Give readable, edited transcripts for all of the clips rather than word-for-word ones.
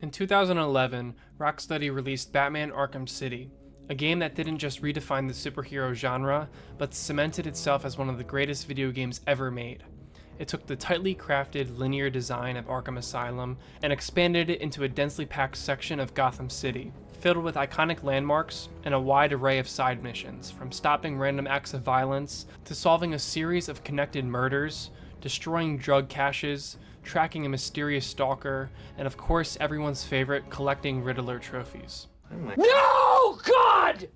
In 2011, Rocksteady released Batman Arkham City, a game that didn't just redefine the superhero genre, but cemented itself as one of the greatest video games ever made. It took the tightly crafted linear design of Arkham Asylum and expanded it into a densely packed section of Gotham City, filled with iconic landmarks and a wide array of side missions, from stopping random acts of violence to solving a series of connected murders, destroying drug caches, tracking a mysterious stalker, and of course everyone's favorite, collecting Riddler trophies. No, God!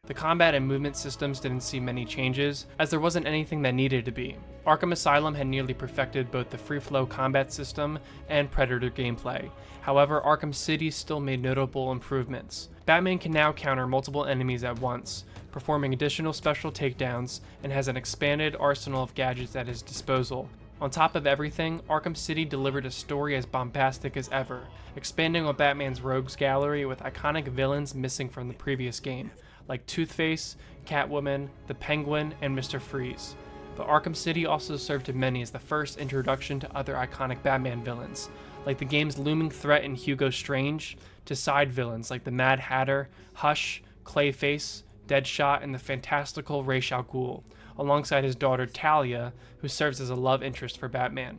The combat and movement systems didn't see many changes, as there wasn't anything that needed to be. Arkham Asylum had nearly perfected both the free-flow combat system and Predator gameplay. However, Arkham City still made notable improvements. Batman can now counter multiple enemies at once, performing additional special takedowns, and has an expanded arsenal of gadgets at his disposal. On top of everything, Arkham City delivered a story as bombastic as ever, expanding on Batman's rogues gallery with iconic villains missing from the previous game, like Two-Face, Catwoman, the Penguin, and Mr. Freeze. But Arkham City also served to many as the first introduction to other iconic Batman villains, like the game's looming threat in Hugo Strange, to side villains like the Mad Hatter, Hush, Clayface, Deadshot, and the fantastical Ra's al Ghul, alongside his daughter Talia, who serves as a love interest for Batman.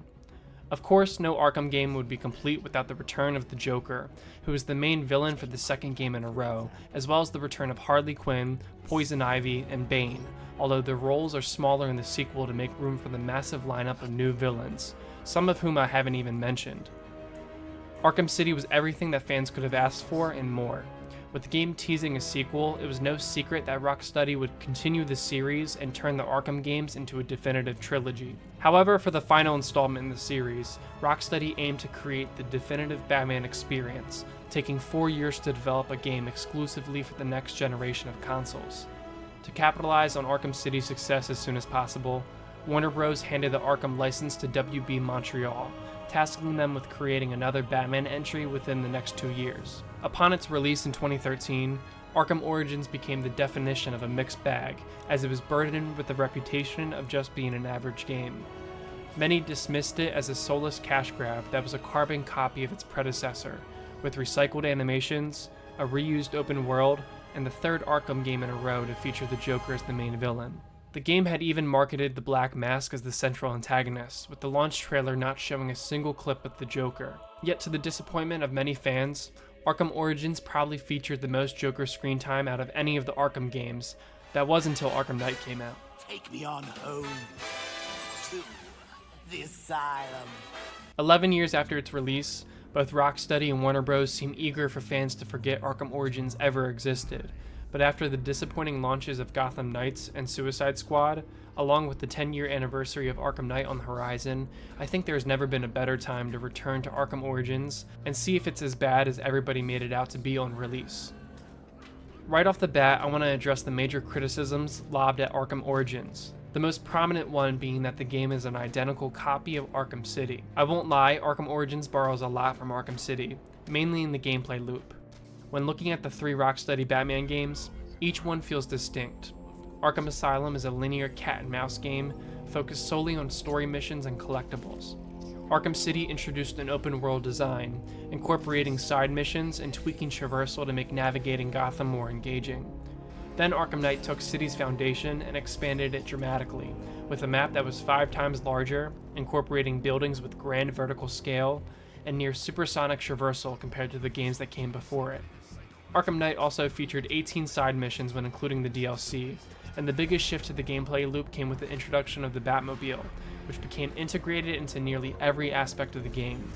Of course, no Arkham game would be complete without the return of the Joker, who is the main villain for the second game in a row, as well as the return of Harley Quinn, Poison Ivy, and Bane, although their roles are smaller in the sequel to make room for the massive lineup of new villains, some of whom I haven't even mentioned. Arkham City was everything that fans could have asked for and more. With the game teasing a sequel, it was no secret that Rocksteady would continue the series and turn the Arkham games into a definitive trilogy. However, for the final installment in the series, Rocksteady aimed to create the definitive Batman experience, taking 4 years to develop a game exclusively for the next generation of consoles. To capitalize on Arkham City's success as soon as possible, Warner Bros. Handed the Arkham license to WB Montreal, tasking them with creating another Batman entry within the next 2 years. Upon its release in 2013, Arkham Origins became the definition of a mixed bag, as it was burdened with the reputation of just being an average game. Many dismissed it as a soulless cash grab that was a carbon copy of its predecessor, with recycled animations, a reused open world, and the third Arkham game in a row to feature the Joker as the main villain. The game had even marketed the Black Mask as the central antagonist, with the launch trailer not showing a single clip of the Joker. Yet to the disappointment of many fans, Arkham Origins probably featured the most Joker screen time out of any of the Arkham games. That was until Arkham Knight came out. Take me on home to the asylum. 11 years after its release, both Rocksteady and Warner Bros. Seem eager for fans to forget Arkham Origins ever existed. But after the disappointing launches of Gotham Knights and Suicide Squad, along with the 10-year anniversary of Arkham Knight on the horizon, I think there's never been a better time to return to Arkham Origins and see if it's as bad as everybody made it out to be on release. Right off the bat, I want to address the major criticisms lobbed at Arkham Origins. The most prominent one being that the game is an identical copy of Arkham City. I won't lie, Arkham Origins borrows a lot from Arkham City, mainly in the gameplay loop. When looking at the 3 Rocksteady Batman games, each one feels distinct. Arkham Asylum is a linear cat and mouse game focused solely on story missions and collectibles. Arkham City introduced an open world design, incorporating side missions and tweaking traversal to make navigating Gotham more engaging. Then Arkham Knight took City's foundation and expanded it dramatically, with a map that was 5 times larger, incorporating buildings with grand vertical scale, and near supersonic traversal compared to the games that came before it. Arkham Knight also featured 18 side missions when including the DLC, and the biggest shift to the gameplay loop came with the introduction of the Batmobile, which became integrated into nearly every aspect of the game.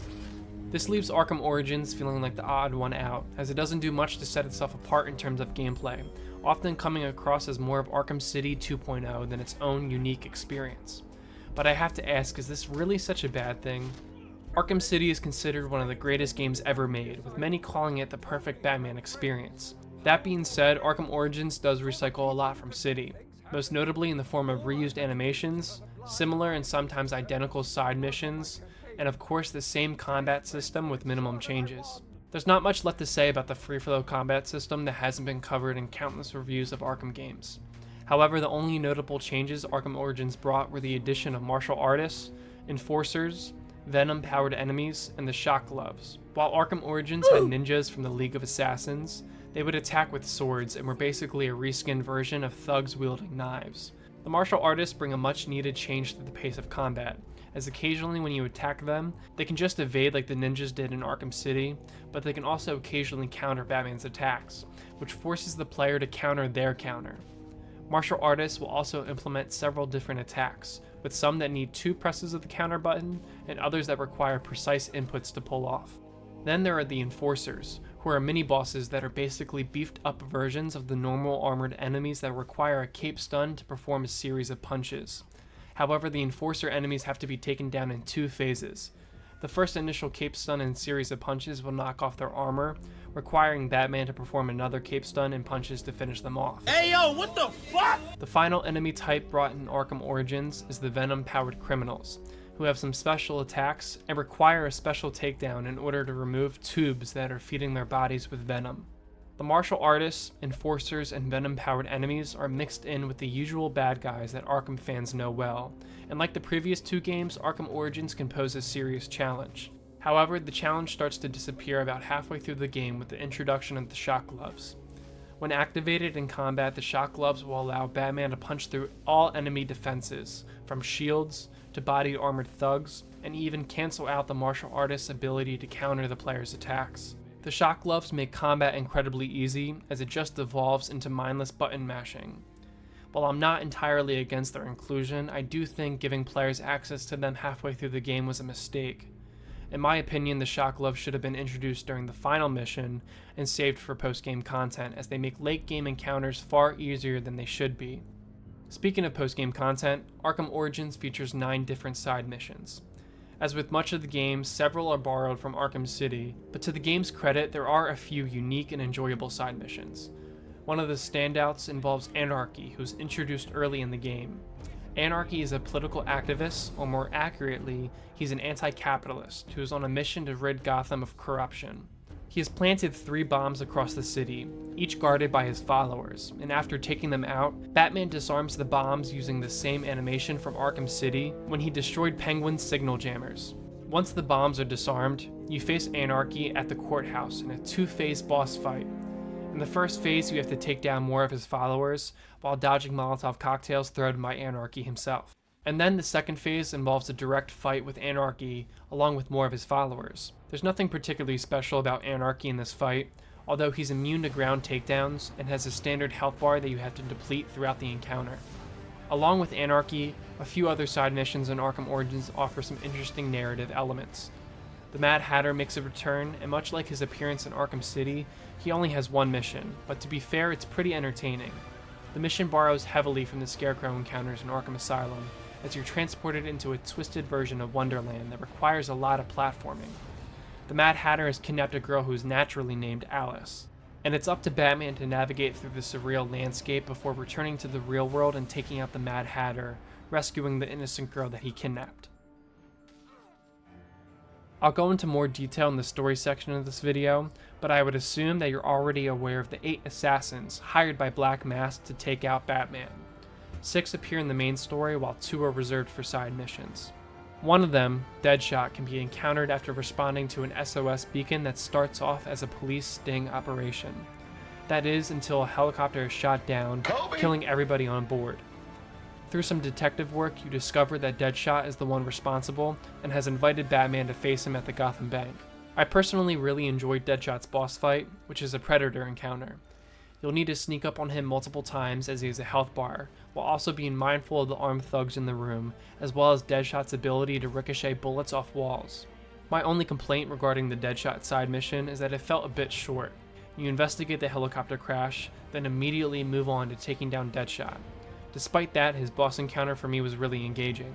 This leaves Arkham Origins feeling like the odd one out, as it doesn't do much to set itself apart in terms of gameplay, often coming across as more of Arkham City 2.0 than its own unique experience. But I have to ask, is this really such a bad thing? Arkham City is considered one of the greatest games ever made, with many calling it the perfect Batman experience. That being said, Arkham Origins does recycle a lot from City, most notably in the form of reused animations, similar and sometimes identical side missions, and of course the same combat system with minimum changes. There's not much left to say about the free-flow combat system that hasn't been covered in countless reviews of Arkham games. However, the only notable changes Arkham Origins brought were the addition of martial artists, enforcers, venom-powered enemies, and the shock gloves. While Arkham Origins had ninjas from the League of Assassins, they would attack with swords and were basically a reskinned version of thugs wielding knives. The martial artists bring a much needed change to the pace of combat, as occasionally when you attack them, they can just evade like the ninjas did in Arkham City, but they can also occasionally counter Batman's attacks, which forces the player to counter their counter. Martial artists will also implement several different attacks, with some that need 2 presses of the counter button, and others that require precise inputs to pull off. Then there are the Enforcers, who are mini-bosses that are basically beefed up versions of the normal armored enemies that require a cape stun to perform a series of punches. However, the Enforcer enemies have to be taken down in 2 phases. The first initial cape stun and series of punches will knock off their armor, requiring Batman to perform another cape stun and punches to finish them off. Hey yo, what the fuck? The final enemy type brought in Arkham Origins is the Venom-powered criminals, who have some special attacks and require a special takedown in order to remove tubes that are feeding their bodies with venom. The martial artists, enforcers, and venom-powered enemies are mixed in with the usual bad guys that Arkham fans know well, and like the previous 2 games, Arkham Origins can pose a serious challenge. However, the challenge starts to disappear about halfway through the game with the introduction of the shock gloves. When activated in combat, the shock gloves will allow Batman to punch through all enemy defenses, from shields to body armored thugs, and even cancel out the martial artist's ability to counter the player's attacks. The shock gloves make combat incredibly easy, as it just devolves into mindless button mashing. While I'm not entirely against their inclusion, I do think giving players access to them halfway through the game was a mistake. In my opinion, the shock gloves should have been introduced during the final mission and saved for post-game content, as they make late-game encounters far easier than they should be. Speaking of post-game content, Arkham Origins features 9 different side missions. As with much of the game, several are borrowed from Arkham City, but to the game's credit, there are a few unique and enjoyable side missions. One of the standouts involves Anarchy, who's introduced early in the game. Anarchy is a political activist, or more accurately, he's an anti-capitalist who is on a mission to rid Gotham of corruption. He has planted 3 bombs across the city, each guarded by his followers, and after taking them out, Batman disarms the bombs using the same animation from Arkham City when he destroyed Penguin's signal jammers. Once the bombs are disarmed, you face Anarchy at the courthouse in a 2-phase boss fight. In the first phase, you have to take down more of his followers, while dodging Molotov cocktails thrown by Anarchy himself. And then the second phase involves a direct fight with Anarchy, along with more of his followers. There's nothing particularly special about Anarchy in this fight, although he's immune to ground takedowns and has a standard health bar that you have to deplete throughout the encounter. Along with Anarchy, a few other side missions in Arkham Origins offer some interesting narrative elements. The Mad Hatter makes a return, and much like his appearance in Arkham City, he only has 1 mission, but to be fair, it's pretty entertaining. The mission borrows heavily from the Scarecrow encounters in Arkham Asylum, as you're transported into a twisted version of Wonderland that requires a lot of platforming. The Mad Hatter has kidnapped a girl who's naturally named Alice, and it's up to Batman to navigate through the surreal landscape before returning to the real world and taking out the Mad Hatter, rescuing the innocent girl that he kidnapped. I'll go into more detail in the story section of this video, but I would assume that you're already aware of the 8 assassins hired by Black Mask to take out Batman. 6 appear in the main story, while 2 are reserved for side missions. One of them, Deadshot, can be encountered after responding to an SOS beacon that starts off as a police sting operation. That is, until a helicopter is shot down, killing everybody on board. Through some detective work, you discover that Deadshot is the one responsible and has invited Batman to face him at the Gotham Bank. I personally really enjoyed Deadshot's boss fight, which is a Predator encounter. You'll need to sneak up on him multiple times as he has a health bar, while also being mindful of the armed thugs in the room, as well as Deadshot's ability to ricochet bullets off walls. My only complaint regarding the Deadshot side mission is that it felt a bit short. You investigate the helicopter crash, then immediately move on to taking down Deadshot. Despite that, his boss encounter for me was really engaging.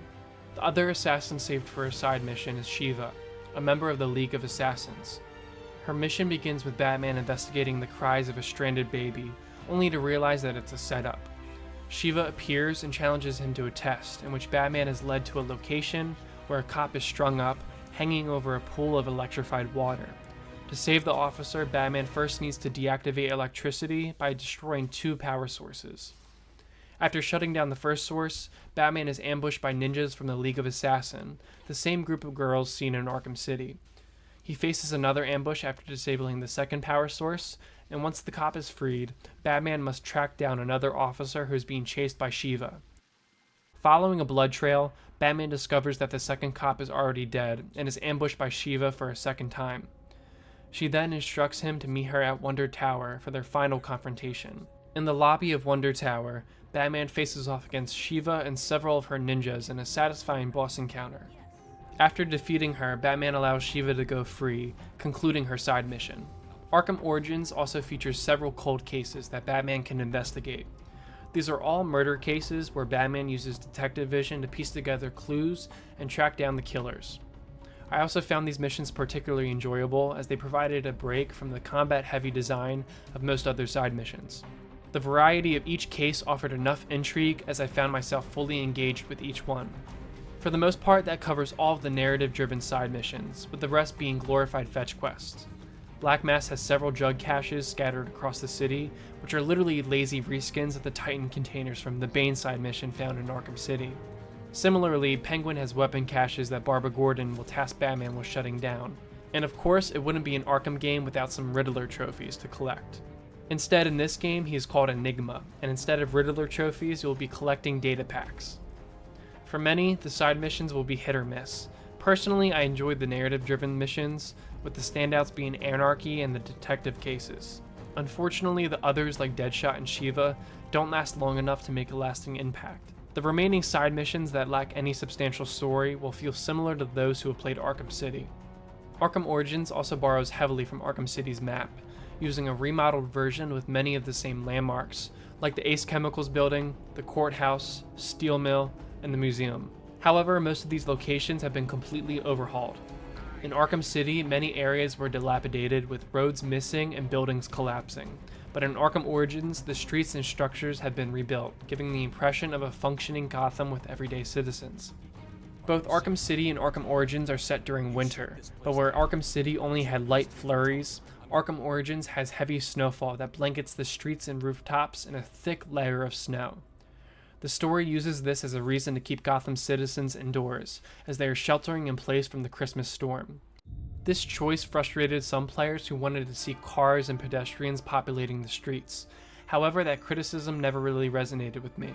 The other assassin saved for a side mission is Shiva, a member of the League of Assassins. Her mission begins with Batman investigating the cries of a stranded baby, only to realize that it's a setup. Shiva appears and challenges him to a test, in which Batman is led to a location where a cop is strung up, hanging over a pool of electrified water. To save the officer, Batman first needs to deactivate electricity by destroying 2 power sources. After shutting down the first source, Batman is ambushed by ninjas from the League of Assassin, the same group of girls seen in Arkham City. He faces another ambush after disabling the second power source, and once the cop is freed, Batman must track down another officer who is being chased by Shiva. Following a blood trail, Batman discovers that the second cop is already dead and is ambushed by Shiva for a second time. She then instructs him to meet her at Wonder Tower for their final confrontation. In the lobby of Wonder Tower, Batman faces off against Shiva and several of her ninjas in a satisfying boss encounter. After defeating her, Batman allows Shiva to go free, concluding her side mission. Arkham Origins also features several cold cases that Batman can investigate. These are all murder cases where Batman uses detective vision to piece together clues and track down the killers. I also found these missions particularly enjoyable as they provided a break from the combat-heavy design of most other side missions. The variety of each case offered enough intrigue as I found myself fully engaged with each one. For the most part, that covers all of the narrative-driven side missions, with the rest being glorified fetch quests. Black Mass has several jug caches scattered across the city, which are literally lazy reskins of the Titan containers from the Bane side mission found in Arkham City. Similarly, Penguin has weapon caches that Barbara Gordon will task Batman with shutting down. And of course, it wouldn't be an Arkham game without some Riddler trophies to collect. Instead, in this game, he is called Enigma, and instead of Riddler trophies, you will be collecting data packs. For many, the side missions will be hit or miss. Personally, I enjoyed the narrative-driven missions, with the standouts being Anarchy and the detective cases. Unfortunately, the others like Deadshot and Shiva don't last long enough to make a lasting impact. The remaining side missions that lack any substantial story will feel similar to those who have played Arkham City. Arkham Origins also borrows heavily from Arkham City's map, using a remodeled version with many of the same landmarks, like the Ace Chemicals building, the courthouse, steel mill, and the museum. However, most of these locations have been completely overhauled. In Arkham City, many areas were dilapidated with roads missing and buildings collapsing, but in Arkham Origins, the streets and structures have been rebuilt, giving the impression of a functioning Gotham with everyday citizens. Both Arkham City and Arkham Origins are set during winter, but where Arkham City only had light flurries, Arkham Origins has heavy snowfall that blankets the streets and rooftops in a thick layer of snow. The story uses this as a reason to keep Gotham's citizens indoors, as they are sheltering in place from the Christmas storm. This choice frustrated some players who wanted to see cars and pedestrians populating the streets. However, that criticism never really resonated with me.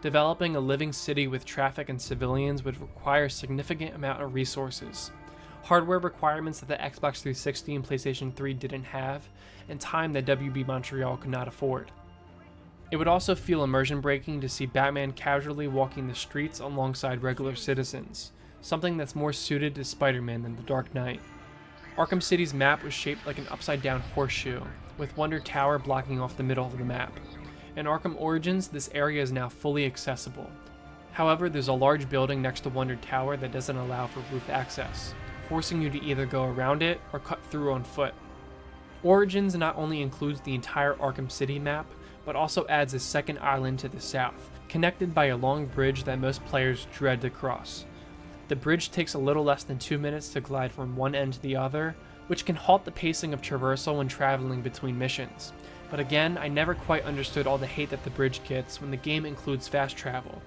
Developing a living city with traffic and civilians would require a significant amount of resources, hardware requirements that the Xbox 360 and PlayStation 3 didn't have, and time that WB Montreal could not afford. It would also feel immersion-breaking to see Batman casually walking the streets alongside regular citizens, something that's more suited to Spider-Man than The Dark Knight. Arkham City's map was shaped like an upside-down horseshoe, with Wonder Tower blocking off the middle of the map. In Arkham Origins, this area is now fully accessible. However, there's a large building next to Wonder Tower that doesn't allow for roof access, forcing you to either go around it or cut through on foot. Origins not only includes the entire Arkham City map, but also adds a second island to the south, connected by a long bridge that most players dread to cross. The bridge takes a little less than 2 minutes to glide from one end to the other, which can halt the pacing of traversal when traveling between missions. But again, I never quite understood all the hate that the bridge gets when the game includes fast travel.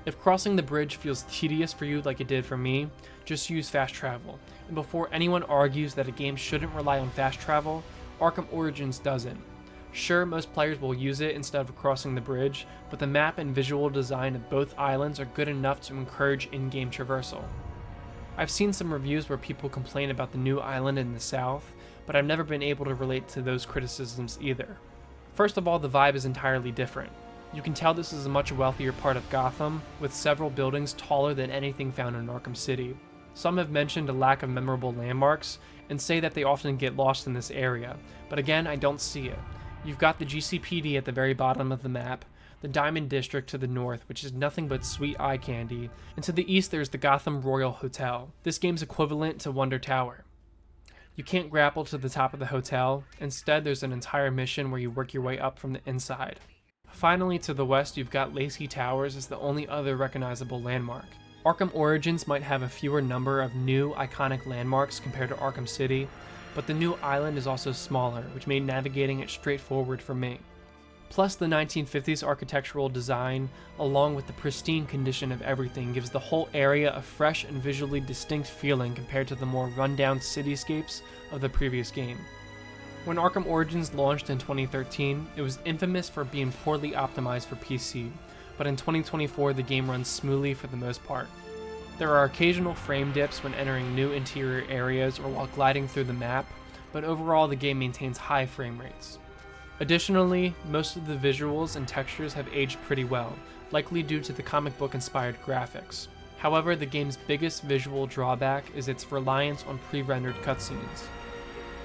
If crossing the bridge feels tedious for you like it did for me, just use fast travel. And before anyone argues that a game shouldn't rely on fast travel, Arkham Origins doesn't. Sure, most players will use it instead of crossing the bridge, but the map and visual design of both islands are good enough to encourage in-game traversal. I've seen some reviews where people complain about the new island in the south, but I've never been able to relate to those criticisms either. First of all, the vibe is entirely different. You can tell this is a much wealthier part of Gotham, with several buildings taller than anything found in Arkham City. Some have mentioned a lack of memorable landmarks, and say that they often get lost in this area, but again, I don't see it. You've got the GCPD at the very bottom of the map, the Diamond District to the north, which is nothing but sweet eye candy, and to the east there's the Gotham Royal Hotel, this game's equivalent to Wonder Tower. You can't grapple to the top of the hotel, instead there's an entire mission where you work your way up from the inside. Finally, to the west you've got Lacey Towers as the only other recognizable landmark. Arkham Origins might have a fewer number of new, iconic landmarks compared to Arkham City, but the new island is also smaller, which made navigating it straightforward for me. Plus, the 1950s architectural design, along with the pristine condition of everything, gives the whole area a fresh and visually distinct feeling compared to the more rundown cityscapes of the previous game. When Arkham Origins launched in 2013, it was infamous for being poorly optimized for PC, but in 2024 the game runs smoothly for the most part. There are occasional frame dips when entering new interior areas or while gliding through the map, but overall the game maintains high frame rates. Additionally, most of the visuals and textures have aged pretty well, likely due to the comic book inspired graphics. However, the game's biggest visual drawback is its reliance on pre-rendered cutscenes.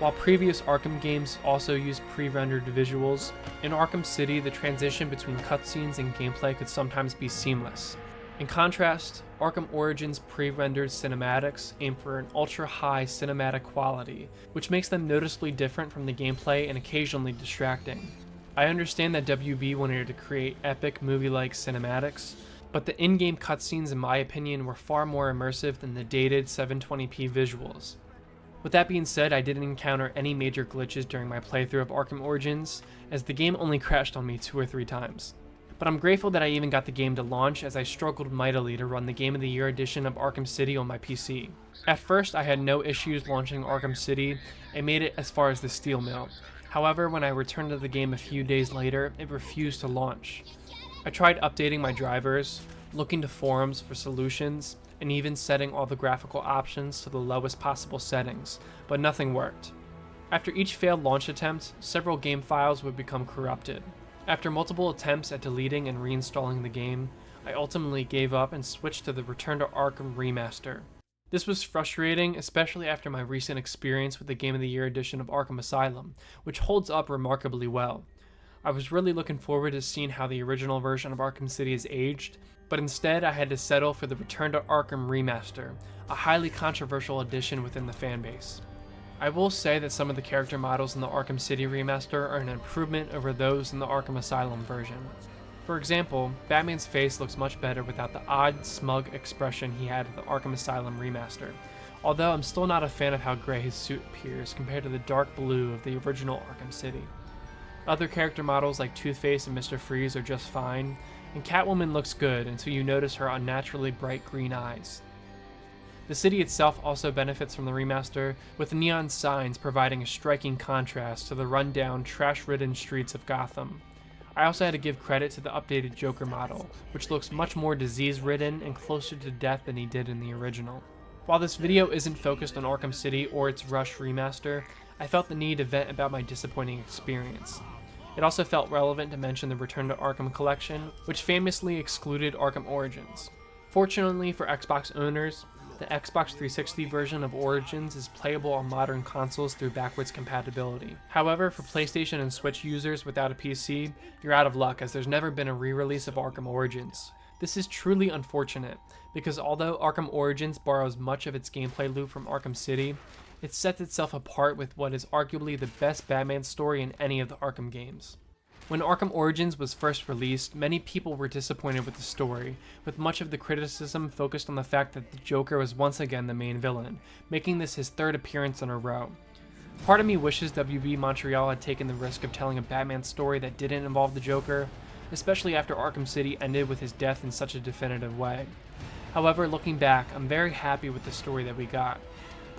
While previous Arkham games also used pre-rendered visuals, in Arkham City the transition between cutscenes and gameplay could sometimes be seamless. In contrast, Arkham Origins pre-rendered cinematics aim for an ultra-high cinematic quality, which makes them noticeably different from the gameplay and occasionally distracting. I understand that WB wanted to create epic movie-like cinematics, but the in-game cutscenes in my opinion were far more immersive than the dated 720p visuals. With that being said, I didn't encounter any major glitches during my playthrough of Arkham Origins, as the game only crashed on me 2 or 3 times. But I'm grateful that I even got the game to launch, as I struggled mightily to run the Game of the Year edition of Arkham City on my PC. At first, I had no issues launching Arkham City and made it as far as the steel mill. However, when I returned to the game a few days later, it refused to launch. I tried updating my drivers, looking to forums for solutions, and even setting all the graphical options to the lowest possible settings, but nothing worked. After each failed launch attempt, several game files would become corrupted. After multiple attempts at deleting and reinstalling the game, I ultimately gave up and switched to the Return to Arkham remaster. This was frustrating, especially after my recent experience with the Game of the Year edition of Arkham Asylum, which holds up remarkably well. I was really looking forward to seeing how the original version of Arkham City is aged, but instead I had to settle for the Return to Arkham remaster, a highly controversial addition within the fanbase. I will say that some of the character models in the Arkham City remaster are an improvement over those in the Arkham Asylum version. For example, Batman's face looks much better without the odd, smug expression he had in the Arkham Asylum remaster, although I'm still not a fan of how gray his suit appears compared to the dark blue of the original Arkham City. Other character models like Two-Face and Mr. Freeze are just fine, and Catwoman looks good until you notice her unnaturally bright green eyes. The city itself also benefits from the remaster, with neon signs providing a striking contrast to the rundown, trash-ridden streets of Gotham. I also had to give credit to the updated Joker model, which looks much more disease-ridden and closer to death than he did in the original. While this video isn't focused on Arkham City or its rushed remaster, I felt the need to vent about my disappointing experience. It also felt relevant to mention the Return to Arkham collection, which famously excluded Arkham Origins. Fortunately for Xbox owners, the Xbox 360 version of Origins is playable on modern consoles through backwards compatibility. However, for PlayStation and Switch users without a PC, you're out of luck, as there's never been a re-release of Arkham Origins. This is truly unfortunate, because although Arkham Origins borrows much of its gameplay loop from Arkham City, it sets itself apart with what is arguably the best Batman story in any of the Arkham games. When Arkham Origins was first released, many people were disappointed with the story, with much of the criticism focused on the fact that the Joker was once again the main villain, making this his 3rd appearance in a row. Part of me wishes WB Montreal had taken the risk of telling a Batman story that didn't involve the Joker, especially after Arkham City ended with his death in such a definitive way. However, looking back, I'm very happy with the story that we got.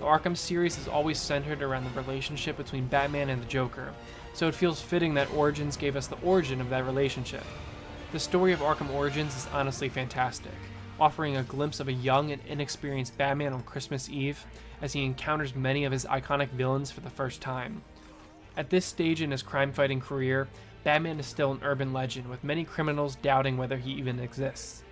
The Arkham series is always centered around the relationship between Batman and the Joker, so it feels fitting that Origins gave us the origin of that relationship. The story of Arkham Origins is honestly fantastic, offering a glimpse of a young and inexperienced Batman on Christmas Eve as he encounters many of his iconic villains for the first time. At this stage in his crime-fighting career, Batman is still an urban legend, with many criminals doubting whether he even exists.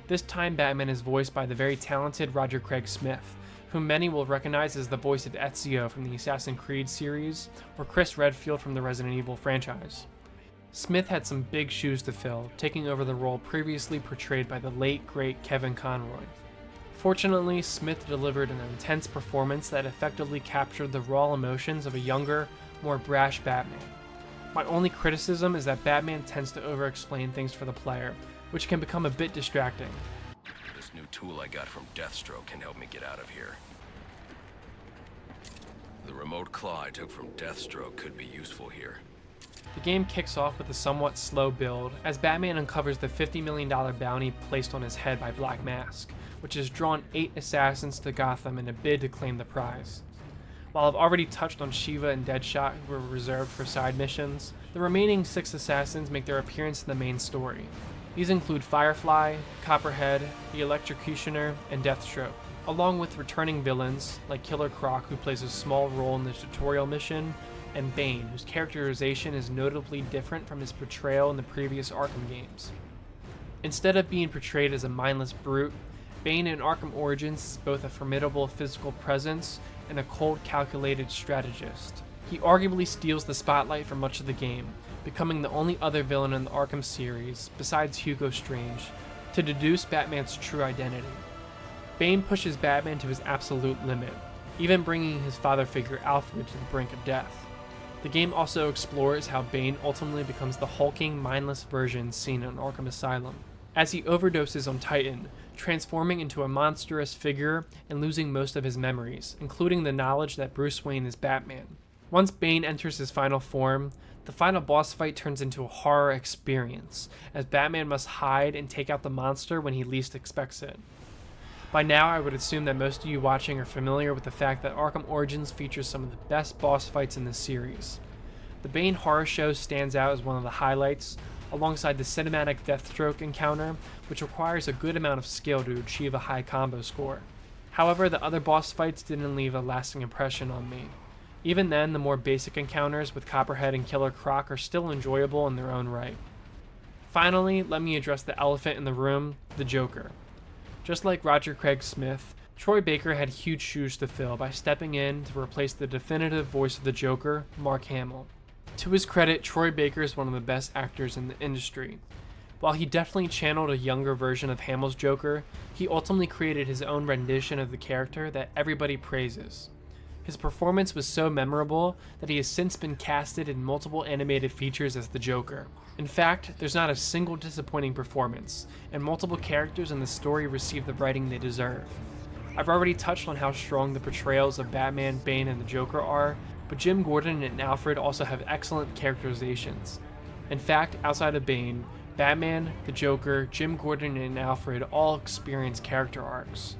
This time Batman is voiced by the very talented Roger Craig Smith, whom many will recognize as the voice of Ezio from the Assassin's Creed series, or Chris Redfield from the Resident Evil franchise. Smith had some big shoes to fill, taking over the role previously portrayed by the late, great Kevin Conroy. Fortunately, Smith delivered an intense performance that effectively captured the raw emotions of a younger, more brash Batman. My only criticism is that Batman tends to over-explain things for the player, which can become a bit distracting. This new tool I got from Deathstroke can help me get out of here. The remote claw I took from Deathstroke could be useful here. The game kicks off with a somewhat slow build, as Batman uncovers the $50 million bounty placed on his head by Black Mask, which has drawn 8 assassins to Gotham in a bid to claim the prize. While I've already touched on Shiva and Deadshot, who were reserved for side missions, the remaining 6 assassins make their appearance in the main story. These include Firefly, Copperhead, the Electrocutioner, and Deathstroke, along with returning villains like Killer Croc, who plays a small role in the tutorial mission, and Bane, whose characterization is notably different from his portrayal in the previous Arkham games. Instead of being portrayed as a mindless brute, Bane in Arkham Origins is both a formidable physical presence and a cold, calculated strategist. He arguably steals the spotlight for much of the game, becoming the only other villain in the Arkham series, besides Hugo Strange, to deduce Batman's true identity. Bane pushes Batman to his absolute limit, even bringing his father figure Alfred to the brink of death. The game also explores how Bane ultimately becomes the hulking, mindless version seen in Arkham Asylum, as he overdoses on Titan, transforming into a monstrous figure and losing most of his memories, including the knowledge that Bruce Wayne is Batman. Once Bane enters his final form, the final boss fight turns into a horror experience, as Batman must hide and take out the monster when he least expects it. By now, I would assume that most of you watching are familiar with the fact that Arkham Origins features some of the best boss fights in the series. The Bane horror show stands out as one of the highlights, alongside the cinematic Deathstroke encounter, which requires a good amount of skill to achieve a high combo score. However, the other boss fights didn't leave a lasting impression on me. Even then, the more basic encounters with Copperhead and Killer Croc are still enjoyable in their own right. Finally, let me address the elephant in the room, the Joker. Just like Roger Craig Smith, Troy Baker had huge shoes to fill by stepping in to replace the definitive voice of the Joker, Mark Hamill. To his credit, Troy Baker is one of the best actors in the industry. While he definitely channeled a younger version of Hamill's Joker, he ultimately created his own rendition of the character that everybody praises. His performance was so memorable that he has since been casted in multiple animated features as the Joker. In fact, there's not a single disappointing performance, and multiple characters in the story receive the writing they deserve. I've already touched on how strong the portrayals of Batman, Bane, and the Joker are, but Jim Gordon and Alfred also have excellent characterizations. In fact, outside of Bane, Batman, the Joker, Jim Gordon, and Alfred all experience character arcs.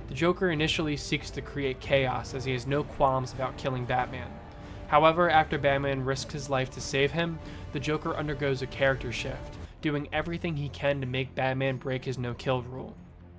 The Joker initially seeks to create chaos as he has no qualms about killing Batman. However, after Batman risks his life to save him, the Joker undergoes a character shift, doing everything he can to make Batman break his no-kill rule.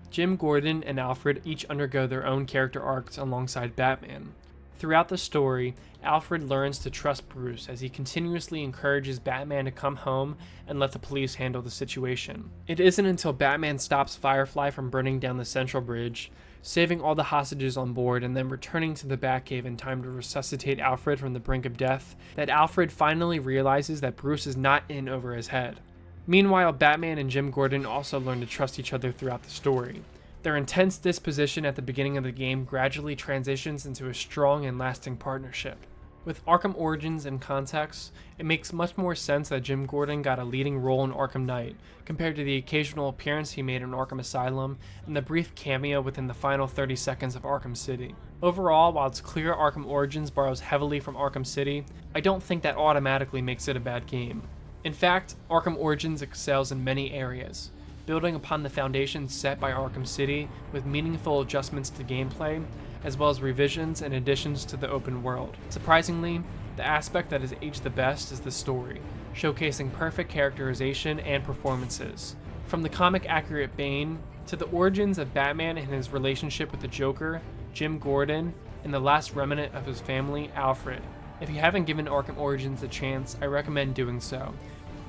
Jim Gordon and Alfred each undergo their own character arcs alongside Batman. Throughout the story, Alfred learns to trust Bruce as he continuously encourages Batman to come home and let the police handle the situation. It isn't until Batman stops Firefly from burning down the Central Bridge, saving all the hostages on board, and then returning to the Batcave in time to resuscitate Alfred from the brink of death, that Alfred finally realizes that Bruce is not in over his head. Meanwhile, Batman and Jim Gordon also learn to trust each other throughout the story. Their intense disposition at the beginning of the game gradually transitions into a strong and lasting partnership. With Arkham Origins in context, it makes much more sense that Jim Gordon got a leading role in Arkham Knight, compared to the occasional appearance he made in Arkham Asylum and the brief cameo within the final 30 seconds of Arkham City. Overall, while it's clear Arkham Origins borrows heavily from Arkham City, I don't think that automatically makes it a bad game. In fact, Arkham Origins excels in many areas, building upon the foundation set by Arkham City with meaningful adjustments to gameplay, as well as revisions and additions to the open world. Surprisingly, the aspect that has aged the best is the story, showcasing perfect characterization and performances. From the comic-accurate Bane, to the origins of Batman and his relationship with the Joker, Jim Gordon, and the last remnant of his family, Alfred. If you haven't given Arkham Origins a chance, I recommend doing so.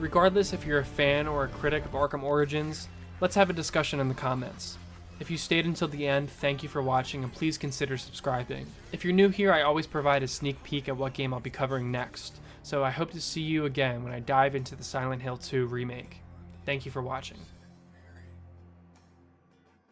Regardless if you're a fan or a critic of Arkham Origins, let's have a discussion in the comments. If you stayed until the end, thank you for watching, and please consider subscribing. If you're new here, I always provide a sneak peek at what game I'll be covering next, so I hope to see you again when I dive into the Silent Hill 2 remake. Thank you for watching.